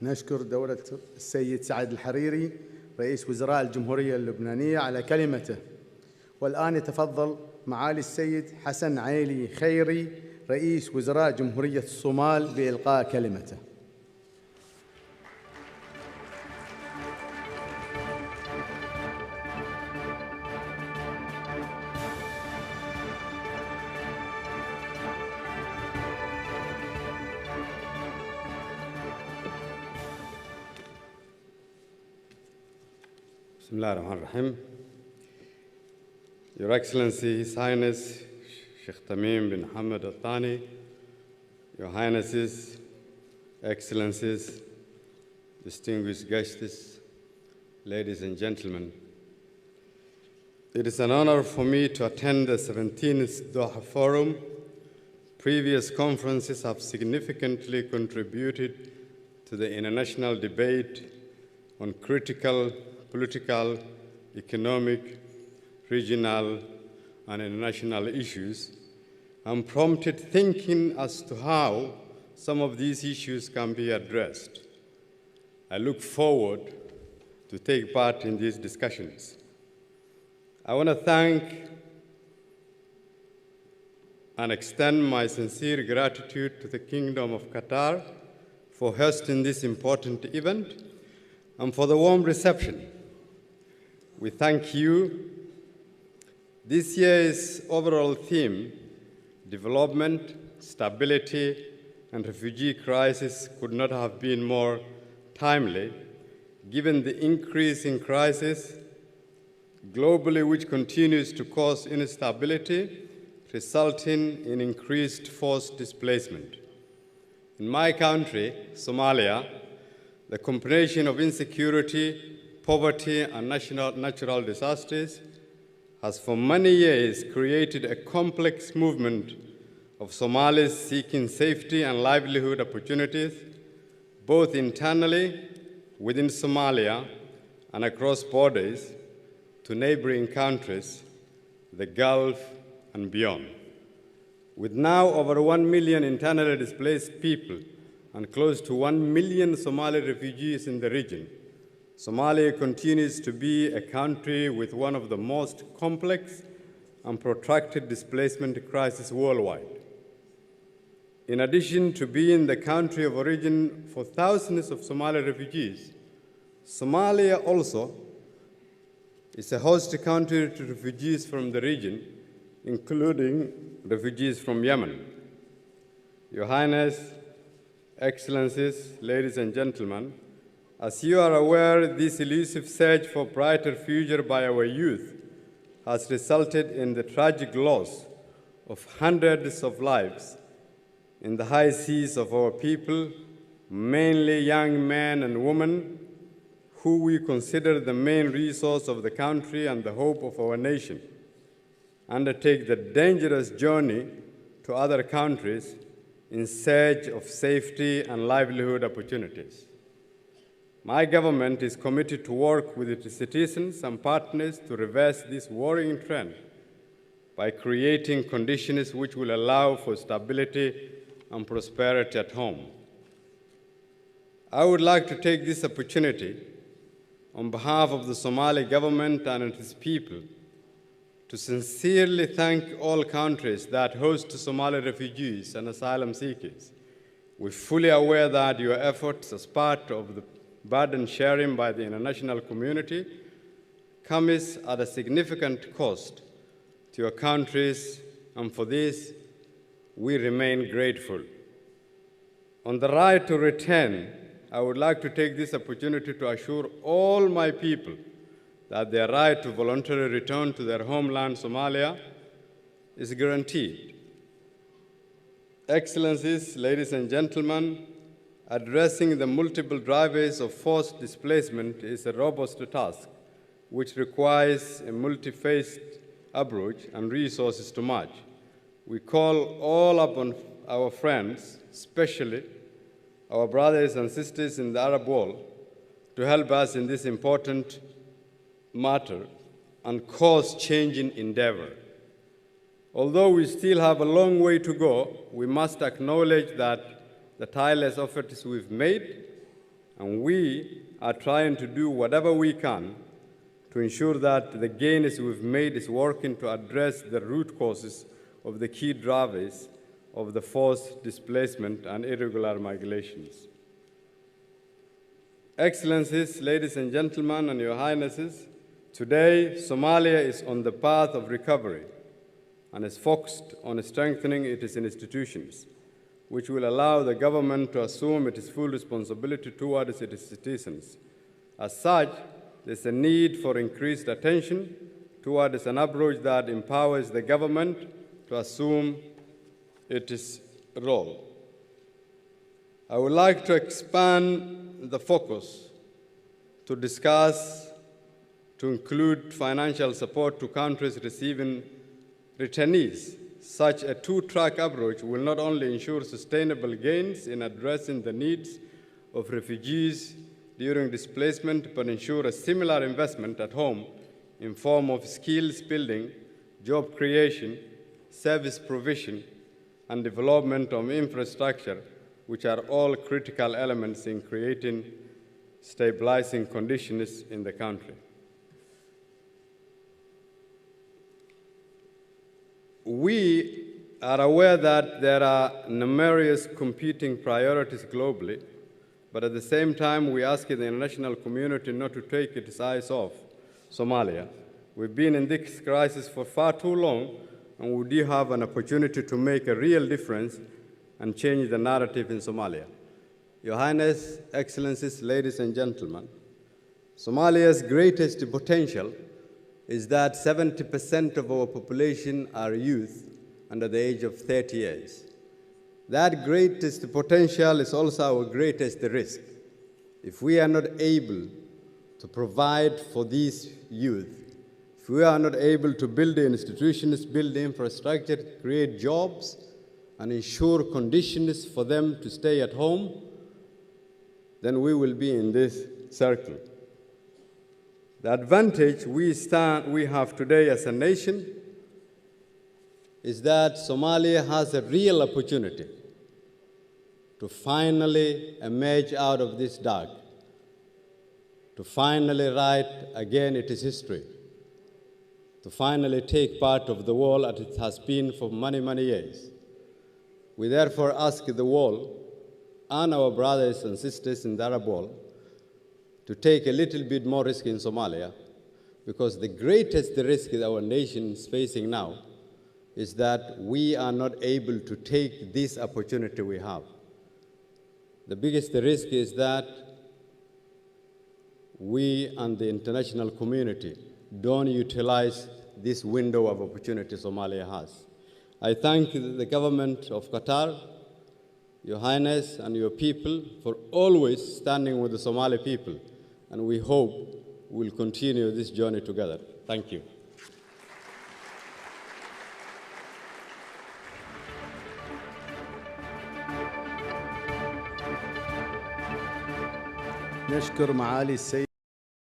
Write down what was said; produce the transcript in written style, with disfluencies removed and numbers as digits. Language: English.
نشكر دولة السيد سعد الحريري رئيس وزراء الجمهورية اللبنانية على كلمته. والآن يتفضل معالي السيد حسن عيلي خيري رئيس وزراء جمهورية الصومال بإلقاء كلمته. Bismillahirrahmanirrahim. Your Excellency, His Highness Sheikh Tamim bin Hamad Al Thani, Your Highnesses, Excellencies, distinguished guests, ladies and gentlemen, it is an honor for me to attend the 17th Doha Forum. Previous conferences have significantly contributed to the international debate on critical political, economic, regional, and international issues, and prompted thinking as to how some of these issues can be addressed. I look forward to take part in these discussions. I want to thank and extend my sincere gratitude to the Kingdom of Qatar for hosting this important event and for the warm reception. We thank you. This year's overall theme, development, stability, and refugee crisis, could not have been more timely, given the increase in crisis globally, which continues to cause instability, resulting in increased forced displacement. In my country, Somalia, the combination of insecurity, poverty, and natural disasters has for many years created a complex movement of Somalis seeking safety and livelihood opportunities, both internally within Somalia and across borders to neighboring countries, the Gulf, and beyond. With now over 1 million internally displaced people and close to 1 million Somali refugees in the region, Somalia continues to be a country with one of the most complex and protracted displacement crises worldwide. In addition to being the country of origin for thousands of Somali refugees, Somalia also is a host country to refugees from the region, including refugees from Yemen. Your Highness, Excellencies, ladies and gentlemen, as you are aware, this elusive search for a brighter future by our youth has resulted in the tragic loss of hundreds of lives in the high seas of our people, mainly young men and women, who we consider the main resource of the country and the hope of our nation, undertake the dangerous journey to other countries in search of safety and livelihood opportunities. My government is committed to work with its citizens and partners to reverse this worrying trend by creating conditions which will allow for stability and prosperity at home. I would like to take this opportunity on behalf of the Somali government and its people to sincerely thank all countries that host Somali refugees and asylum seekers. We're fully aware that your efforts as part of the burden sharing by the international community comes at a significant cost to your countries, and for this, we remain grateful. On the right to return, I would like to take this opportunity to assure all my people that their right to voluntarily return to their homeland, Somalia, is guaranteed. Excellencies, ladies and gentlemen, addressing the multiple drivers of forced displacement is a robust task, which requires a multi-phased approach and resources to match. We call all upon our friends, especially our brothers and sisters in the Arab world, to help us in this important matter and course-changing endeavor. Although we still have a long way to go, we must acknowledge that the tireless efforts we've made and we are trying to do whatever we can to ensure that the gains we've made is working to address the root causes of the key drivers of the forced displacement and irregular migrations. Excellencies, ladies and gentlemen, and your highnesses, today Somalia is on the path of recovery and is focused on strengthening its institutions, which will allow the government to assume its full responsibility towards its citizens. As such, there's a need for increased attention towards an approach that empowers the government to assume its role. I would like to expand the focus to include financial support to countries receiving returnees. Such a two-track approach will not only ensure sustainable gains in addressing the needs of refugees during displacement, but ensure a similar investment at home in form of skills building, job creation, service provision, and development of infrastructure, which are all critical elements in creating stabilizing conditions in the country. We are aware that there are numerous competing priorities globally, but at the same time, we ask the international community not to take its eyes off Somalia. We've been in this crisis for far too long, and we do have an opportunity to make a real difference and change the narrative in Somalia. Your Highness, Excellencies, ladies and gentlemen, Somalia's greatest potential is that 70% of our population are youth under the age of 30 years. That greatest potential is also our greatest risk. If we are not able to provide for these youth, if we are not able to build the institutions, build the infrastructure, create jobs, and ensure conditions for them to stay at home, then we will be in this circle. The advantage we have today as a nation is that Somalia has a real opportunity to finally emerge out of this dark, to finally write again its history, to finally take part of the world as it has been for many, many years. We therefore ask the world and our brothers and sisters in the Arab world to take a little bit more risk in Somalia, because the greatest risk that our nation is facing now is that we are not able to take this opportunity we have. The biggest risk is that we and the international community don't utilize this window of opportunity Somalia has. I thank the government of Qatar, Your Highness, and your people for always standing with the Somali people, and we hope we'll continue this journey together. Thank you. نشكر معالي السيد